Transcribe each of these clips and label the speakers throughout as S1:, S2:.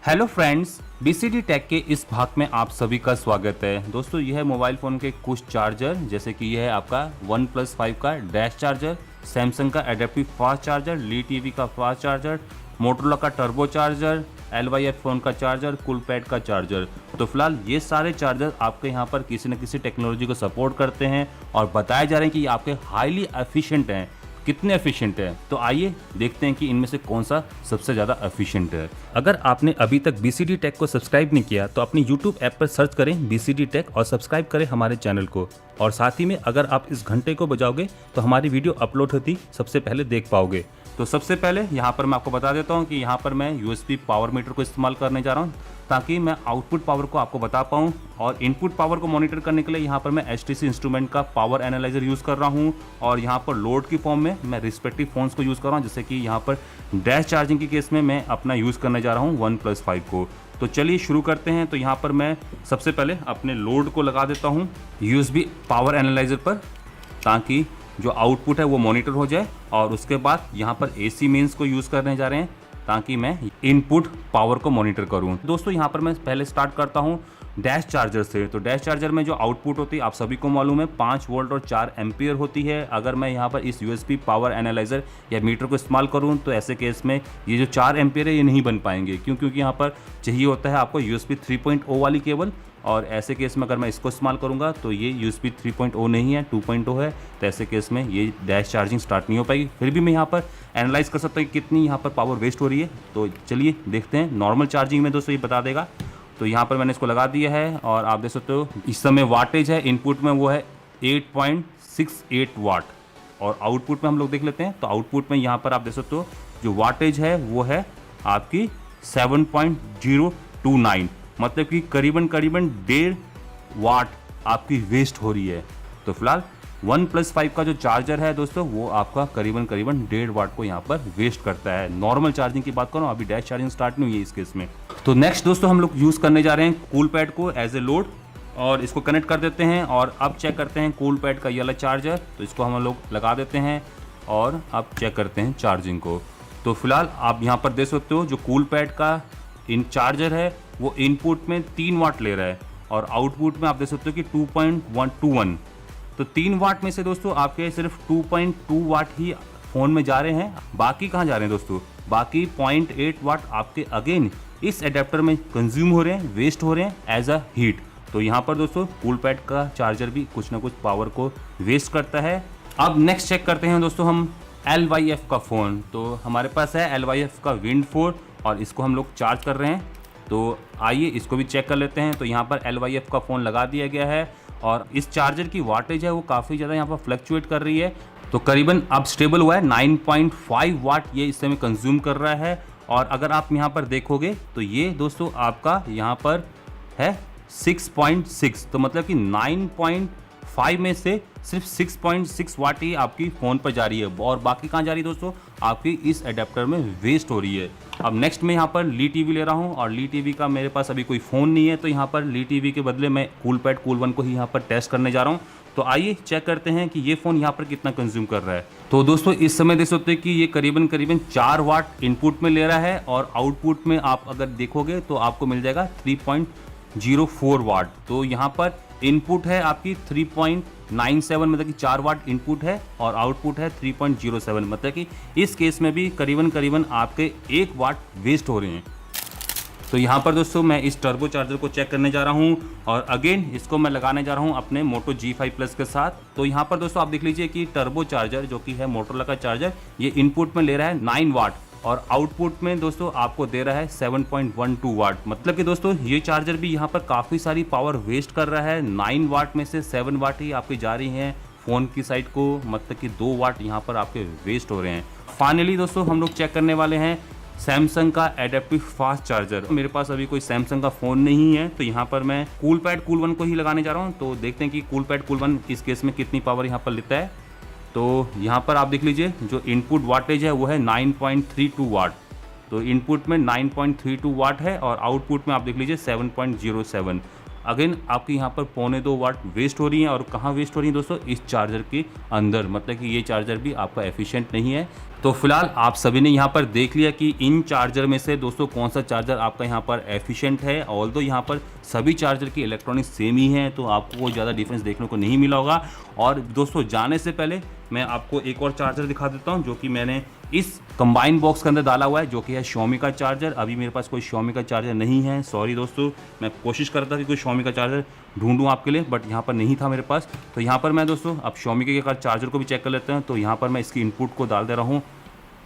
S1: Hello friends, BCD take के इस भाग में आप सभी का स्वागत है। दोस्तों, यह है मोबाइल फ़ोन के कुछ चार्जर, जैसे कि यह है आपका OnePlus 5 का डैश चार्जर, सैमसंग का एडेप्टिव फास्ट चार्जर, ली टीवी का फास्ट चार्जर, मोटोरोला का टर्बो चार्जर, LYF फ़ोन का चार्जर, कूलपैड का चार्जर। तो फिलहाल ये सारे चार्जर आपके यहाँ पर किसी न किसी टेक्नोलॉजी को सपोर्ट करते हैं और बताए जा रहे हैं कि ये आपके हाईली एफिशिएंट हैं। कितने एफिशिएंट है, तो आइए देखते हैं कि इनमें से कौन सा सबसे ज़्यादा एफिशिएंट है। अगर आपने अभी तक बीसीडी टेक को सब्सक्राइब नहीं किया तो अपनी यूट्यूब ऐप पर सर्च करें बीसीडी टेक और सब्सक्राइब करें हमारे चैनल को। और साथ ही में अगर आप इस घंटे को बजाओगे तो हमारी वीडियो अपलोड होती सबसे पहले देख पाओगे। तो सबसे पहले यहाँ पर मैं आपको बता देता हूँ कि यहाँ पर मैं USB पावर मीटर को इस्तेमाल करने जा रहा हूँ, ताकि मैं आउटपुट पावर को आपको बता पाऊँ। और इनपुट पावर को मॉनिटर करने के लिए यहाँ पर मैं HTC इंस्ट्रूमेंट का पावर एनालाइजर यूज़ कर रहा हूँ। और यहाँ पर लोड की फॉर्म में मैं रिस्पेक्टिव फ़ोन्स को यूज़ कर रहा हूँ, जैसे कि यहाँ पर डैश चार्जिंग के केस में मैं अपना यूज़ करने जा रहा हूँ OnePlus 5 को। तो चलिए शुरू करते हैं। तो यहाँ पर मैं सबसे पहले अपने लोड को लगा देता हूँ USB पावर एनालाइजर पर, ताकि जो आउटपुट है वो मॉनिटर हो जाए। और उसके बाद यहाँ पर AC मेंस को यूज़ करने जा रहे हैं, ताकि मैं इनपुट पावर को मॉनिटर करूँ। दोस्तों, यहाँ पर मैं पहले स्टार्ट करता हूँ डैश चार्जर से। तो डैश चार्जर में जो आउटपुट होती है आप सभी को मालूम है 5 वोल्ट और 4 एम्पियर होती है। अगर मैं यहाँ पर इस USB पावर एनालाइजर या मीटर को इस्तेमाल करूँ तो ऐसे केस में ये जो 4 एम्पियर है ये नहीं बन पाएंगे, क्योंकि यहाँ पर चाहिए होता है आपको USB 3.0 वाली केबल। और ऐसे केस में अगर मैं इसको इस्तेमाल करूंगा तो ये USB 3.0 नहीं है, 2.0 है। तो ऐसे केस में ये डैश चार्जिंग स्टार्ट नहीं हो पाएगी। फिर भी मैं यहाँ पर एनालाइज कर सकता हूँ कि कितनी यहाँ पर पावर वेस्ट हो रही है। तो चलिए देखते हैं। नॉर्मल चार्जिंग में दोस्तों ये बता देगा। तो यहाँ पर मैंने इसको लगा दिया है और आप देख सकते हो इस समय वाटेज है इनपुट में वो है 8.68 वाट। और आउटपुट में हम लोग देख लेते हैं। तो आउटपुट में यहाँ पर आप देख सकते हो जो वाटेज है वो है आपकी 7.029, मतलब कि करीबन 1.5 वाट आपकी वेस्ट हो रही है। तो फिलहाल OnePlus 5 का जो चार्जर है दोस्तों वो आपका करीबन 1.5 वाट को यहाँ पर वेस्ट करता है। नॉर्मल चार्जिंग की बात करूँ, अभी डैश चार्जिंग स्टार्ट नहीं हुई है इस केस में। तो नेक्स्ट दोस्तों हम लोग यूज़ करने जा रहे हैं कूलपैड को एज ए लोड, और इसको कनेक्ट कर देते हैं। और अब चेक करते हैं कूलपैड का ये वाला चार्जर। तो इसको हम लोग लगा देते हैं और अब चेक करते हैं चार्जिंग को। तो फिलहाल आप यहाँ पर देख सकते हो जो कूलपैड का इन चार्जर है वो इनपुट में 3 वाट ले रहा है और आउटपुट में आप देख सकते हो कि 2.121। तो 3 वाट में से दोस्तों आपके सिर्फ 2.2 वाट ही फ़ोन में जा रहे हैं। बाकी कहाँ जा रहे हैं दोस्तों? बाकी 0.8 वाट आपके अगेन इस एडेप्टर में कंज्यूम हो रहे हैं, वेस्ट हो रहे हैं एज अ हीट। तो यहाँ पर दोस्तों कूलपैड का चार्जर भी कुछ ना कुछ पावर को वेस्ट करता है। अब नेक्स्ट चेक करते हैं दोस्तों हम LYF का फ़ोन। तो हमारे पास है LYF का Wind 4 और इसको हम लोग चार्ज कर रहे हैं। तो आइए इसको भी चेक कर लेते हैं। तो यहाँ पर LYF का फ़ोन लगा दिया गया है और इस चार्जर की वाटेज है वो काफ़ी ज़्यादा यहाँ पर फ्लक्चुएट कर रही है। तो करीबन अब स्टेबल हुआ है 9.5 वाट ये इस समय कंज्यूम कर रहा है। और अगर आप यहाँ पर देखोगे तो ये दोस्तों आपका यहाँ पर है 6.6, तो मतलब कि 9.5 में से सिर्फ 6.6 वाट ही आपकी फ़ोन पर जा रही है और बाकी कहाँ जा रही है दोस्तों? आपकी इस एडेप्टर में वेस्ट हो रही है। अब नेक्स्ट मैं यहाँ पर ली टीवी ले रहा हूँ और ली टीवी का मेरे पास अभी कोई फ़ोन नहीं है, तो यहाँ पर ली टीवी के बदले मैं कूलपैड कूल1 को ही यहाँ पर टेस्ट करने जा रहा हूँ। तो आइए चेक करते हैं कि ये फ़ोन यहाँ पर कितना कंज्यूम कर रहा है। तो दोस्तों इस समय देख सकते हैं कि ये करीबन 4 वाट इनपुट में ले रहा है और आउटपुट में आप अगर देखोगे तो आपको मिल जाएगा 3.04 वाट। तो यहाँ पर इनपुट है आपकी 3.97, मतलब कि 4 वाट इनपुट है और आउटपुट है 3.07, मतलब कि इस केस में भी करीबन आपके 1 वाट वेस्ट हो रहे हैं। तो यहाँ पर दोस्तों मैं इस टर्बो चार्जर को चेक करने जा रहा हूँ और अगेन इसको मैं लगाने जा रहा हूँ अपने Moto G5 Plus के साथ। तो यहाँ पर दोस्तों आप देख लीजिए कि टर्बो चार्जर जो कि है मोटोरोला का चार्जर, ये इनपुट में ले रहा है 9 वाट और आउटपुट में दोस्तों आपको दे रहा है 7.12 वाट। मतलब कि दोस्तों ये चार्जर भी यहाँ पर काफ़ी सारी पावर वेस्ट कर रहा है। 9 वाट में से 7 वाट ही आपकी जा रही हैं फ़ोन की साइड को, मतलब कि 2 वाट यहाँ पर आपके वेस्ट हो रहे हैं। फाइनली दोस्तों हम लोग चेक करने वाले हैं सैमसंग का एडेप्टिव फास्ट चार्जर। मेरे पास अभी कोई सैमसंग का फ़ोन नहीं है, तो यहाँ पर मैं कूलपैड कूल1 को ही लगाने जा रहा हूँ। तो देखते हैं कि कूलपैड कूल1 इस केस में कितनी पावर यहाँ पर लेता है। तो यहाँ पर आप देख लीजिए जो इनपुट वाटेज है वो है 9.32 वाट। तो इनपुट में 9.32 वाट है और आउटपुट में आप देख लीजिए 7.07। अगेन आपकी यहाँ पर 1.25 वाट वेस्ट हो रही है। और कहाँ वेस्ट हो रही है दोस्तों? इस चार्जर के अंदर, मतलब कि ये चार्जर भी आपका एफिशिएंट नहीं है। तो फिलहाल आप सभी ने यहाँ पर देख लिया कि इन चार्जर में से दोस्तों कौन सा चार्जर आपका यहाँ पर एफिशिएंट है। ऑल्दो यहाँ पर सभी चार्जर की इलेक्ट्रॉनिक्स सेम ही हैं, तो आपको कोई ज़्यादा डिफरेंस देखने को नहीं मिला होगा। और दोस्तों जाने से पहले मैं आपको एक और चार्जर दिखा देता हूँ जो कि मैंने इस कंबाइन बॉक्स के अंदर डाला हुआ है, जो कि है Xiaomi का चार्जर। अभी मेरे पास कोई Xiaomi का चार्जर नहीं है, सॉरी दोस्तों। मैं कोशिश करता कि कोई Xiaomi का चार्जर ढूंढूं आपके लिए, बट यहाँ पर नहीं था मेरे पास। तो यहाँ पर मैं दोस्तों अब Xiaomi के चार्जर को भी चेक कर लेते हैं। तो यहाँ पर मैं इसकी इनपुट को डाल दे रहा हूँ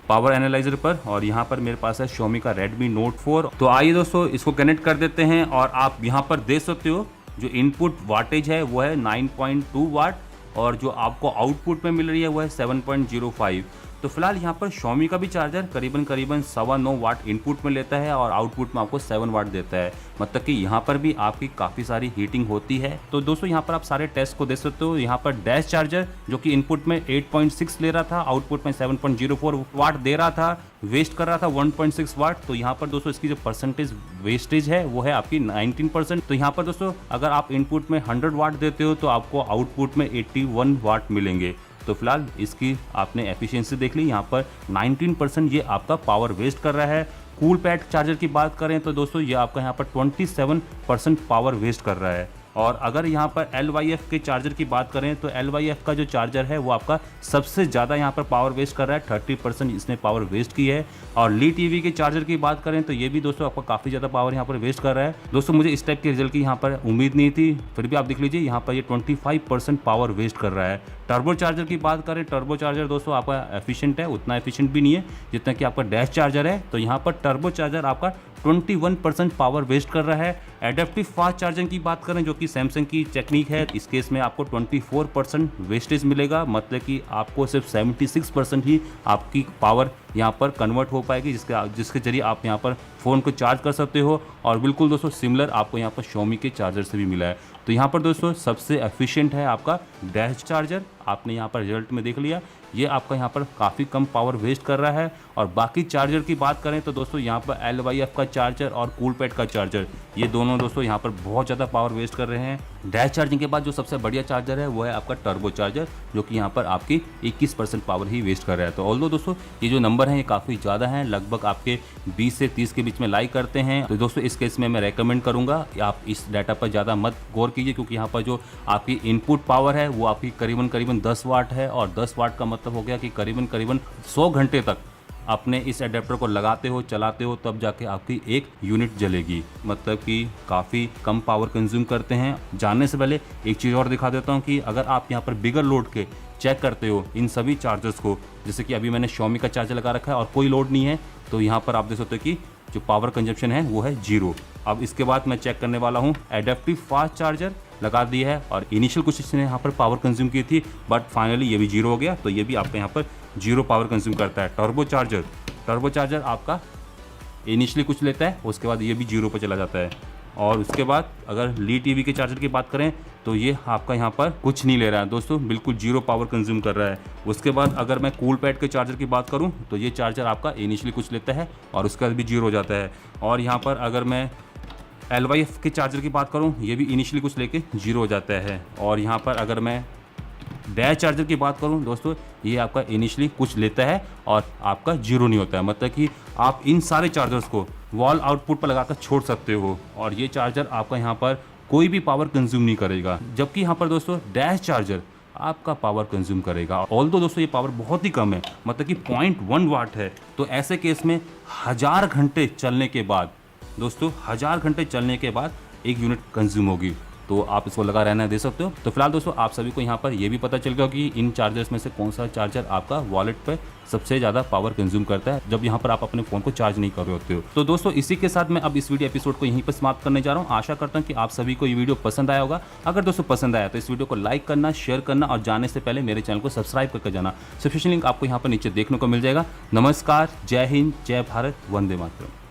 S1: पावर एनालाइजर पर, और यहाँ पर मेरे पास है Xiaomi का Redmi Note 4। तो आइए दोस्तों इसको कनेक्ट कर देते हैं, और आप यहाँ पर देख सकते हो जो इनपुट वाटेज है वो है 9.2 वाट, और जो आपको आउटपुट में मिल रही है वो है 7.05। तो फिलहाल यहाँ पर Xiaomi का भी चार्जर करीबन 9.25 वाट इनपुट में लेता है और आउटपुट में आपको 7 वाट देता है, मतलब कि यहाँ पर भी आपकी काफ़ी सारी हीटिंग होती है। तो दोस्तों यहाँ पर आप सारे टेस्ट को देख सकते हो। यहाँ पर डैश चार्जर जो कि इनपुट में 8.6 ले रहा था, आउटपुट में 7.04 वाट दे रहा था, वेस्ट कर रहा था 1.6 वाट। तो यहाँ पर दोस्तों इसकी जो परसेंटेज वेस्टेज है वो है आपकी 19%। तो यहाँ पर दोस्तों अगर आप इनपुट में 100 वाट देते हो तो आपको आउटपुट में 81 वाट मिलेंगे। तो फिलहाल इसकी आपने एफिशिएंसी देख ली, यहाँ पर 19% ये आपका पावर वेस्ट कर रहा है। कूल पैड चार्जर की बात करें तो दोस्तों ये आपका यहाँ पर 27% पावर वेस्ट कर रहा है। और अगर यहाँ पर LYF के चार्जर की बात करें तो LYF का जो चार्जर है वो आपका सबसे ज़्यादा यहाँ पर पावर वेस्ट कर रहा है, 30% इसने पावर वेस्ट की है। और ली टीवी के चार्जर की बात करें तो ये भी दोस्तों आपका काफ़ी ज़्यादा पावर यहाँ पर वेस्ट कर रहा है। दोस्तों मुझे इस टाइप के रिजल्ट की यहाँ पर उम्मीद नहीं थी, फिर भी आप देख लीजिए यहाँ पर ये 25% पावर वेस्ट कर रहा है। टर्बो चार्जर की बात करें, टर्बो चार्जर दोस्तों आपका एफिशिएंट है, उतना एफिशिएंट भी नहीं है जितना कि आपका डैश चार्जर है। तो यहाँ पर टर्बो चार्जर आपका 21% पावर वेस्ट कर रहा है। एडेप्टिव फास्ट चार्जिंग की बात करें जो कि सैमसंग की टेक्निक है, इस केस में आपको 24% वेस्टेज मिलेगा, मतलब कि आपको सिर्फ 76% ही आपकी पावर यहाँ पर कन्वर्ट हो पाएगी, जिसके जरिए आप यहाँ पर फ़ोन को चार्ज कर सकते हो। और बिल्कुल दोस्तों सिमिलर आपको यहाँ पर Xiaomi के चार्जर से भी मिला है। तो यहाँ पर दोस्तों सबसे एफिशिएंट है आपका डैश चार्जर, आपने यहाँ पर रिजल्ट में देख लिया, ये आपका यहाँ पर काफ़ी कम पावर वेस्ट कर रहा है। और बाकी चार्जर की बात करें तो दोस्तों यहाँ पर LYF का चार्जर और कूल पैड का चार्जर, ये दोनों दोस्तों यहाँ पर बहुत ज़्यादा पावर वेस्ट कर रहे हैं। डैश चार्जिंग के बाद जो सबसे बढ़िया चार्जर है वो है आपका टर्बो चार्जर, जो कि यहाँ पर आपकी 21% पावर ही वेस्ट कर रहा है। तो ऑल्दो दोस्तों ये जो नंबर हैं ये काफ़ी ज़्यादा हैं, लगभग आपके 20 से 30 के बीच में लाई करते हैं। तो दोस्तों इस केस में मैं रेकमेंड करूँगा कि आप इस डाटा पर ज़्यादा मत गौर कीजिए, क्योंकि यहाँ पर जो आपकी इनपुट पावर है वो आपकी करीबन 10 वाट है, और 10 वाट का मतलब हो गया कि करीबन 100 घंटे तक अपने इस एडेप्टर को लगाते हो, चलाते हो, तब जाके आपकी एक यूनिट जलेगी, मतलब कि काफ़ी कम पावर कंज्यूम करते हैं। जानने से पहले एक चीज़ और दिखा देता हूँ कि अगर आप यहाँ पर बिगर लोड के चेक करते हो इन सभी चार्जर्स को, जैसे कि अभी मैंने Xiaomi का चार्जर लगा रखा है और कोई लोड नहीं है, तो यहाँ पर आप देख सकते हो कि जो पावर कंजप्शन है वो है 0। अब इसके बाद मैं चेक करने वाला हूँ एडेप्टिव फास्ट चार्जर लगा दिया है, और इनिशियल कुछ इसने यहाँ पर पावर कंज्यूम की थी, बट फाइनली ये भी 0 हो गया। तो ये भी आपका यहाँ पर 0 पावर कंज्यूम करता है। टर्बो चार्जर आपका इनिशियली कुछ लेता है, उसके बाद ये भी 0 पर चला जाता है। और उसके बाद अगर ली टीवी के चार्जर की बात करें तो ये आपका यहाँ पर कुछ नहीं ले रहा है दोस्तों, बिल्कुल 0 पावर कंज्यूम कर रहा है। उसके बाद अगर मैं कूल पैड के चार्जर की बात करूँ तो ये चार्जर आपका इनिशियली कुछ लेता है और उसके बाद भी 0 हो जाता है। और यहाँ पर अगर मैं LYF के चार्जर की बात करूं, ये भी इनिशियली कुछ लेके 0 हो जाता है। और यहाँ पर अगर मैं डैश चार्जर की बात करूं दोस्तों, ये आपका इनिशियली कुछ लेता है और आपका 0 नहीं होता है, मतलब कि आप इन सारे चार्जर्स को वॉल आउटपुट पर लगाकर छोड़ सकते हो, और ये चार्जर आपका यहाँ पर कोई भी पावर कंज्यूम नहीं करेगा। जबकि यहाँ पर दोस्तों डैश चार्जर आपका पावर कंज्यूम करेगा। ऑल्दो दोस्तों ये पावर बहुत ही कम है, मतलब कि 0.1 वाट है। तो ऐसे केस में 1000 घंटे चलने के बाद दोस्तों 1000 घंटे चलने के बाद एक यूनिट कंज्यूम होगी, तो आप इसको लगा रहना दे सकते हो। तो फिलहाल दोस्तों आप सभी को यहाँ पर ये भी पता चल गया कि इन चार्जर्स में से कौन सा चार्जर आपका वॉलेट पे सबसे ज़्यादा पावर कंज्यूम करता है जब यहाँ पर आप अपने फ़ोन को चार्ज नहीं कर रहे होते हो। तो दोस्तों इसी के साथ मैं अब इस वीडियो एपिसोड को यहीं पर समाप्त करने जा रहा हूँ। आशा करता हूँ कि आप सभी को ये वीडियो पसंद आया होगा। अगर दोस्तों पसंद आया तो इस वीडियो को लाइक करना, शेयर करना, और जाने से पहले मेरे चैनल को सब्सक्राइब करके जाना। सब्सक्रिप्शन लिंक आपको यहाँ पर नीचे देखने को मिल जाएगा। नमस्कार, जय हिंद, जय भारत, वंदे मातरम।